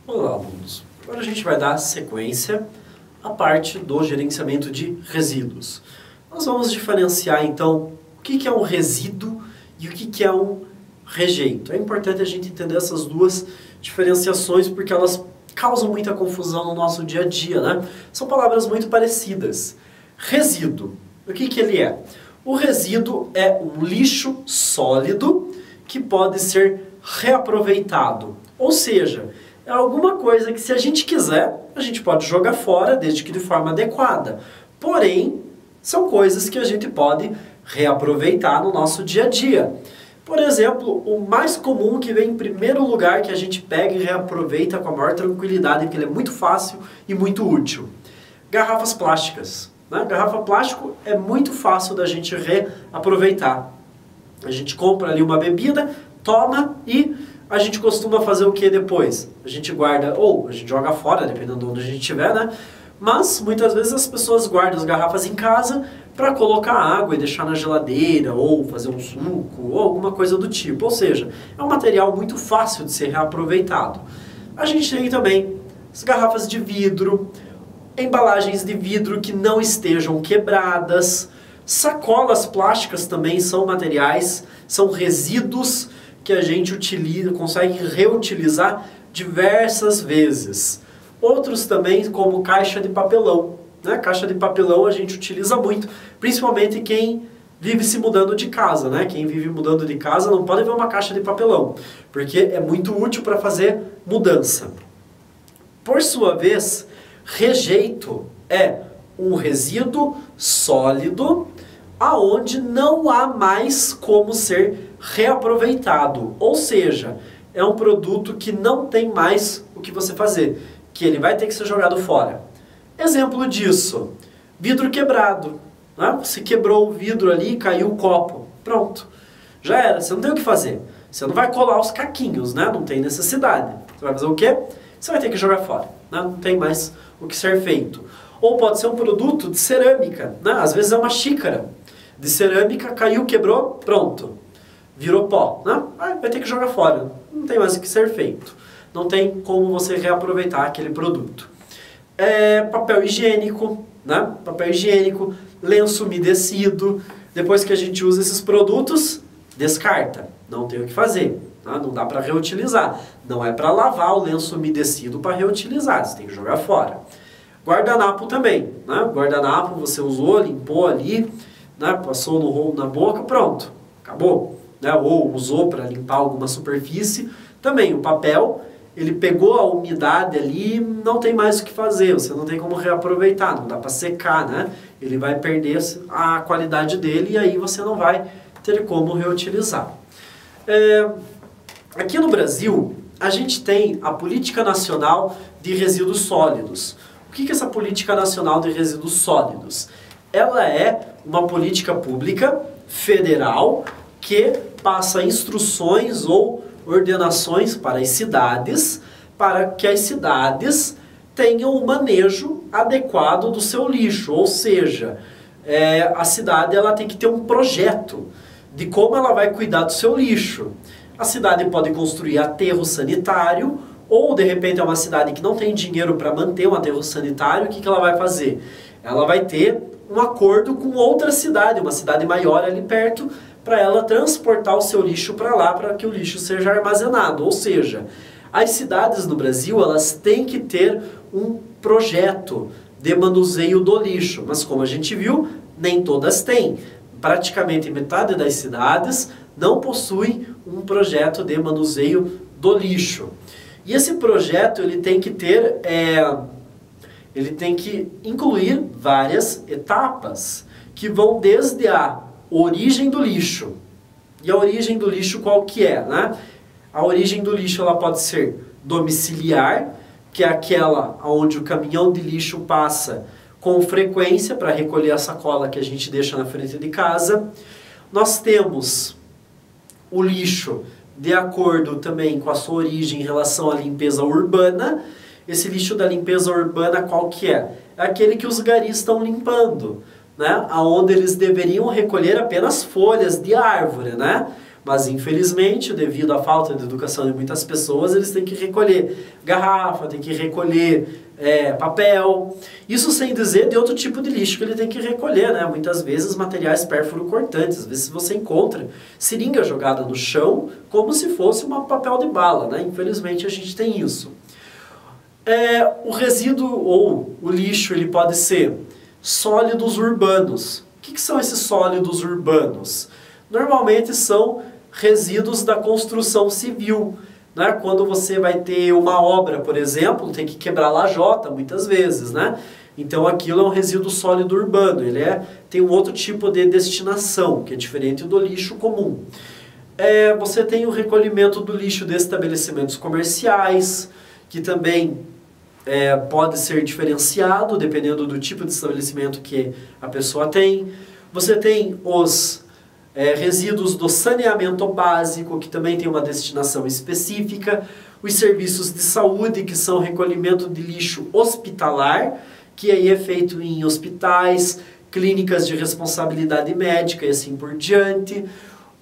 Olá, alunos. Agora a gente vai dar sequência à parte do gerenciamento de resíduos. Nós vamos diferenciar, então, o que é um resíduo e o que é um rejeito. É importante a gente entender essas duas diferenciações porque elas causam muita confusão no nosso dia a dia, né? São palavras muito parecidas. Resíduo, o que ele é? O resíduo é um lixo sólido que pode ser reaproveitado. Ou seja, é alguma coisa que, se a gente quiser, a gente pode jogar fora, desde que de forma adequada. Porém, são coisas que a gente pode reaproveitar no nosso dia a dia. Por exemplo, o mais comum que vem em primeiro lugar, que a gente pega e reaproveita com a maior tranquilidade, porque ele é muito fácil e muito útil. Garrafas plásticas. Né? Garrafa plástico é muito fácil da gente reaproveitar. A gente compra ali uma bebida, toma e a gente costuma fazer o que depois? A gente guarda, ou a gente joga fora, dependendo de onde a gente estiver, né? Mas muitas vezes as pessoas guardam as garrafas em casa para colocar água e deixar na geladeira, ou fazer um suco, ou alguma coisa do tipo. Ou seja, é um material muito fácil de ser reaproveitado. A gente tem também as garrafas de vidro, embalagens de vidro que não estejam quebradas, sacolas plásticas também são materiais, são resíduos que a gente utiliza, consegue reutilizar diversas vezes. Outros também, como caixa de papelão. Né? Caixa de papelão a gente utiliza muito, principalmente quem vive se mudando de casa. Né? Quem vive mudando de casa não pode ver uma caixa de papelão, porque é muito útil para fazer mudança. Por sua vez, rejeito é um resíduo sólido aonde não há mais como ser reaproveitado. Ou seja, é um produto que não tem mais o que você fazer, que ele vai ter que ser jogado fora. Exemplo disso, vidro quebrado. Né? Você quebrou o vidro ali e caiu o copo. Pronto. Já era, você não tem o que fazer. Você não vai colar os caquinhos, né? Não tem necessidade. Você vai fazer o quê? Você vai ter que jogar fora. Né? Não tem mais o que ser feito. Ou pode ser um produto de cerâmica. Né? Às vezes é uma xícara de cerâmica, caiu, quebrou, pronto. Virou pó. Né? Vai ter que jogar fora. Não tem mais o que ser feito. Não tem como você reaproveitar aquele produto. Papel higiênico, né? Papel higiênico, lenço umedecido. Depois que a gente usa esses produtos, descarta. Não tem o que fazer. Tá? Não dá para reutilizar. Não é para lavar o lenço umedecido para reutilizar. Você tem que jogar fora. Guardanapo também. Né? Guardanapo você usou, limpou ali, né? Passou no rolo na boca, pronto. Acabou. Né? Ou usou para limpar alguma superfície. Também o papel, ele pegou a umidade ali, não tem mais o que fazer. Você não tem como reaproveitar, não dá para secar, né? Ele vai perder a qualidade dele e aí você não vai ter como reutilizar. Aqui no Brasil, a gente tem a Política Nacional de Resíduos Sólidos. O que é essa Política Nacional de Resíduos Sólidos? Ela é uma política pública federal que passa instruções ou ordenações para as cidades, para que as cidades tenham um manejo adequado do seu lixo. Ou seja, a cidade ela tem que ter um projeto de como ela vai cuidar do seu lixo. A cidade pode construir aterro sanitário, ou de repente é uma cidade que não tem dinheiro para manter um aterro sanitário, o que ela vai fazer? Ela vai ter um acordo com outra cidade, uma cidade maior ali perto, para ela transportar o seu lixo para lá, para que o lixo seja armazenado. Ou seja, as cidades no Brasil, elas têm que ter um projeto de manuseio do lixo. Mas como a gente viu, nem todas têm. Praticamente metade das cidades não possui um projeto de manuseio do lixo. E esse projeto ele tem que ter, ele tem que incluir várias etapas, que vão desde a origem do lixo. E a origem do lixo qual que é? Né? A origem do lixo ela pode ser domiciliar, que é aquela onde o caminhão de lixo passa com frequência para recolher a sacola que a gente deixa na frente de casa. Nós temos o lixo de acordo também com a sua origem em relação à limpeza urbana. Esse lixo da limpeza urbana qual que é? É aquele que os garis estão limpando, né? Onde eles deveriam recolher apenas folhas de árvore, né? Mas, infelizmente, devido à falta de educação de muitas pessoas, eles têm que recolher garrafa, têm que recolher papel. Isso sem dizer de outro tipo de lixo que ele tem que recolher, né? Muitas vezes materiais pérfuro-cortantes. Às vezes você encontra seringa jogada no chão como se fosse um papel de bala, né? Infelizmente, a gente tem isso. O resíduo ou o lixo ele pode ser sólidos urbanos. O que são esses sólidos urbanos? Normalmente são resíduos da construção civil, né? Quando você vai ter uma obra, por exemplo, tem que quebrar lajota muitas vezes, né? Então aquilo é um resíduo sólido urbano, ele tem um outro tipo de destinação, que é diferente do lixo comum. Você tem o recolhimento do lixo de estabelecimentos comerciais, que também pode ser diferenciado dependendo do tipo de estabelecimento que a pessoa tem. Você tem os resíduos do saneamento básico, que também tem uma destinação específica. Os serviços de saúde, que são recolhimento de lixo hospitalar, que aí é feito em hospitais, clínicas de responsabilidade médica e assim por diante.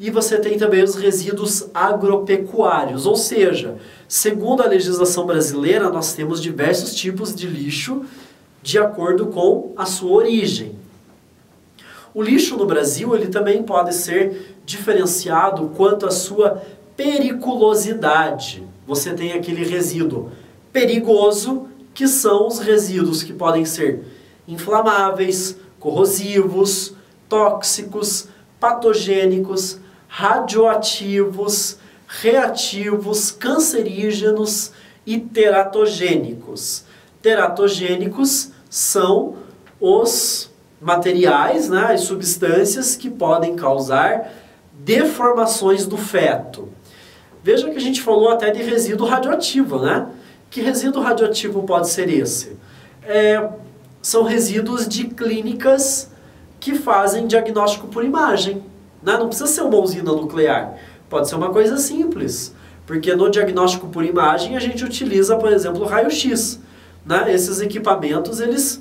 E você tem também os resíduos agropecuários, ou seja, segundo a legislação brasileira, nós temos diversos tipos de lixo de acordo com a sua origem. O lixo no Brasil ele também pode ser diferenciado quanto à sua periculosidade. Você tem aquele resíduo perigoso, que são os resíduos que podem ser inflamáveis, corrosivos, tóxicos, patogênicos, radioativos, reativos, cancerígenos e teratogênicos. Teratogênicos são os materiais, né, as substâncias que podem causar deformações do feto. Veja que a gente falou até de resíduo radioativo, né? Que resíduo radioativo pode ser esse? São resíduos de clínicas que fazem diagnóstico por imagem. Né? Não precisa ser uma usina nuclear, pode ser uma coisa simples. Porque no diagnóstico por imagem a gente utiliza, por exemplo, o raio-x. Né? Esses equipamentos, eles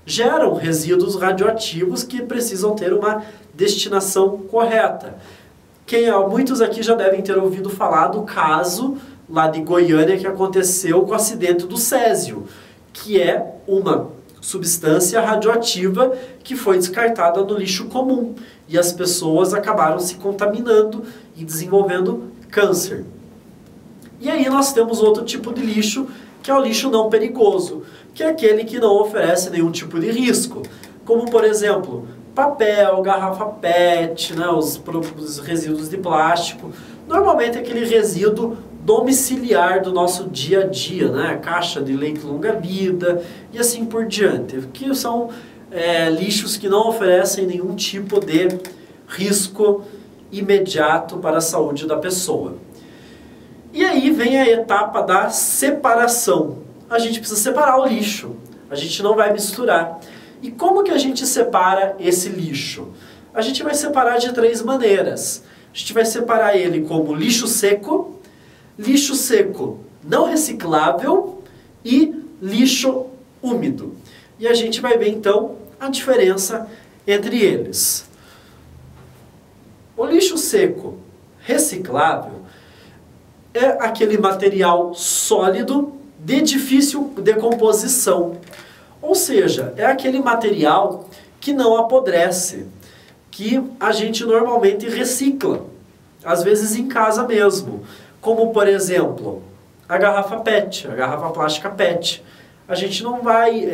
geram resíduos radioativos que precisam ter uma destinação correta. Muitos aqui já devem ter ouvido falar do caso lá de Goiânia que aconteceu com o acidente do césio, que é uma substância radioativa que foi descartada no lixo comum e as pessoas acabaram se contaminando e desenvolvendo câncer. E aí nós temos outro tipo de lixo, que é o lixo não perigoso, que é aquele que não oferece nenhum tipo de risco, como por exemplo, papel, garrafa PET, né, os resíduos de plástico, normalmente aquele resíduo domiciliar do nosso dia a dia, né, caixa de leite longa-vida e assim por diante, que são lixos que não oferecem nenhum tipo de risco imediato para a saúde da pessoa. E aí vem a etapa da separação. A gente precisa separar o lixo, a gente não vai misturar. E como que a gente separa esse lixo? A gente vai separar de 3 maneiras. A gente vai separar ele como lixo seco não reciclável e lixo úmido. E a gente vai ver então a diferença entre eles. O lixo seco reciclável é aquele material sólido de difícil decomposição. Ou seja, é aquele material que não apodrece, que a gente normalmente recicla, às vezes em casa mesmo. Como, por exemplo, a garrafa PET, a garrafa plástica PET. A gente não vai...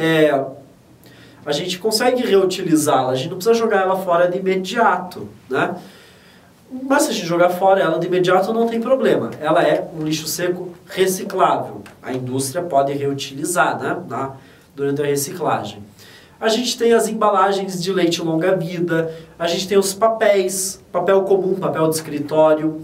a gente consegue reutilizá-la, a gente não precisa jogar ela fora de imediato, né? Mas se a gente jogar fora ela de imediato não tem problema. Ela é um lixo seco reciclável. A indústria pode reutilizar, né, durante a reciclagem. A gente tem as embalagens de leite longa-vida, a gente tem os papéis, papel comum, papel de escritório,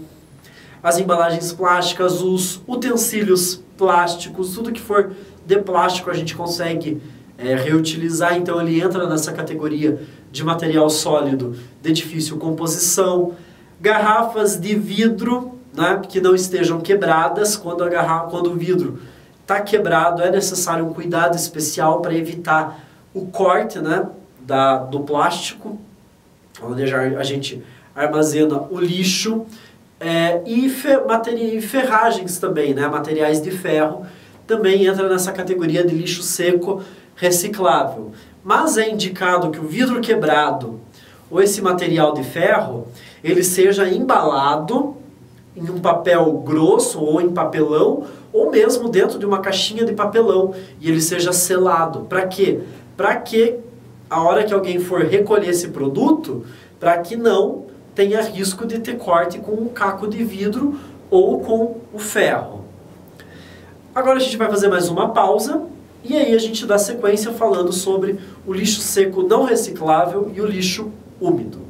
as embalagens plásticas, os utensílios plásticos, tudo que for de plástico a gente consegue reutilizar, então ele entra nessa categoria de material sólido de difícil composição. Garrafas de vidro, né, que não estejam quebradas. Quando o vidro está quebrado, é necessário um cuidado especial para evitar o corte, né, do plástico, onde a gente armazena o lixo. E ferragens também, né? Materiais de ferro, também entra nessa categoria de lixo seco reciclável. Mas é indicado que o vidro quebrado ou esse material de ferro, ele seja embalado em um papel grosso ou em papelão, ou mesmo dentro de uma caixinha de papelão, e ele seja selado. Para quê? Para que a hora que alguém for recolher esse produto, para que não tenha risco de ter corte com um caco de vidro ou com o ferro. Agora a gente vai fazer mais uma pausa, e aí a gente dá sequência falando sobre o lixo seco não reciclável e o lixo úmido.